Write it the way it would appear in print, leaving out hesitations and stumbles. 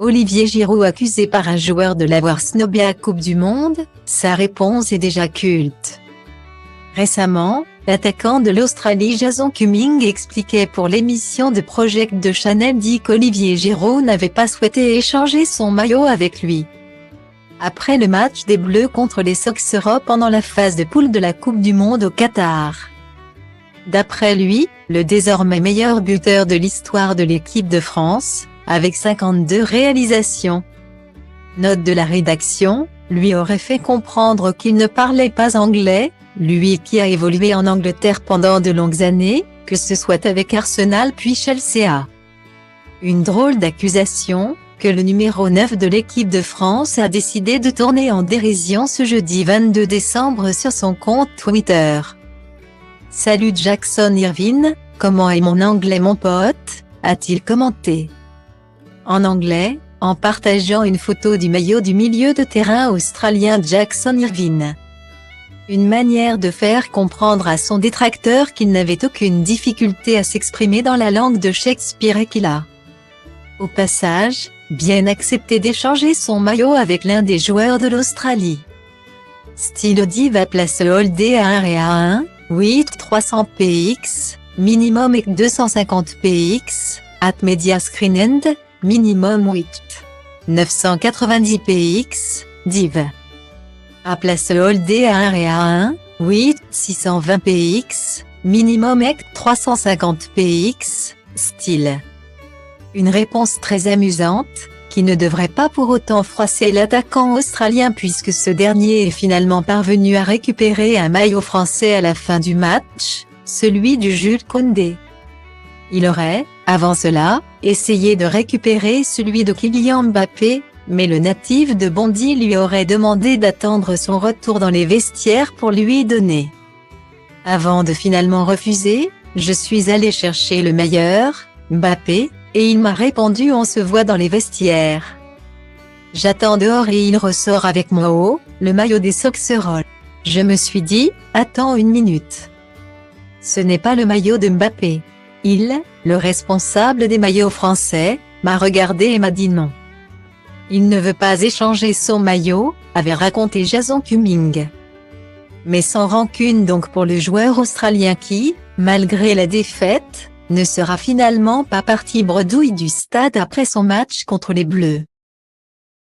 Olivier Giroud accusé par un joueur de l'avoir snobé à Coupe du Monde, sa réponse est déjà culte. Récemment, l'attaquant de l'Australie Jason Cumming expliquait pour l'émission de Project de Chanel dit qu'Olivier Giroud n'avait pas souhaité échanger son maillot avec lui. Après le match des Bleus contre les Soxers pendant la phase de poule de la Coupe du Monde au Qatar. D'après lui, le désormais meilleur buteur de l'histoire de l'équipe de France, avec 52 réalisations. Note de la rédaction, lui aurait fait comprendre qu'il ne parlait pas anglais, lui qui a évolué en Angleterre pendant de longues années, que ce soit avec Arsenal puis Chelsea. Une drôle d'accusation, que le numéro 9 de l'équipe de France a décidé de tourner en dérision ce jeudi 22 décembre sur son compte Twitter. Salut Jackson Irvine, comment est mon anglais mon pote, a-t-il commenté. En anglais, en partageant une photo du maillot du milieu de terrain australien Jackson Irvine. Une manière de faire comprendre à son détracteur qu'il n'avait aucune difficulté à s'exprimer dans la langue de Shakespeare et qu'il a, au passage, bien accepté d'échanger son maillot avec l'un des joueurs de l'Australie. Style Div à place Holdé à 1 et à 1, 8 300 px, minimum et 250 px, at media screen end, minimum 8 990 px, div. À place Holdé à 1 et à 1, 8 620 px, minimum et 350 px, style. Une réponse très amusante, qui ne devrait pas pour autant froisser l'attaquant australien puisque ce dernier est finalement parvenu à récupérer un maillot français à la fin du match, celui du Jules Koundé. Il aurait, avant cela, essayé de récupérer celui de Kylian Mbappé, mais le natif de Bondy lui aurait demandé d'attendre son retour dans les vestiaires pour lui donner. Avant de finalement refuser, je suis allé chercher le meilleur, Mbappé, et il m'a répondu on se voit dans les vestiaires. J'attends dehors et il ressort avec moi le maillot des Soxers. Je me suis dit, attends une minute. Ce n'est pas le maillot de Mbappé. Il, le responsable des maillots français, m'a regardé et m'a dit non. Il ne veut pas échanger son maillot, avait raconté Jason Cumming. Mais sans rancune donc pour le joueur australien qui, malgré la défaite, ne sera finalement pas parti bredouille du stade après son match contre les Bleus.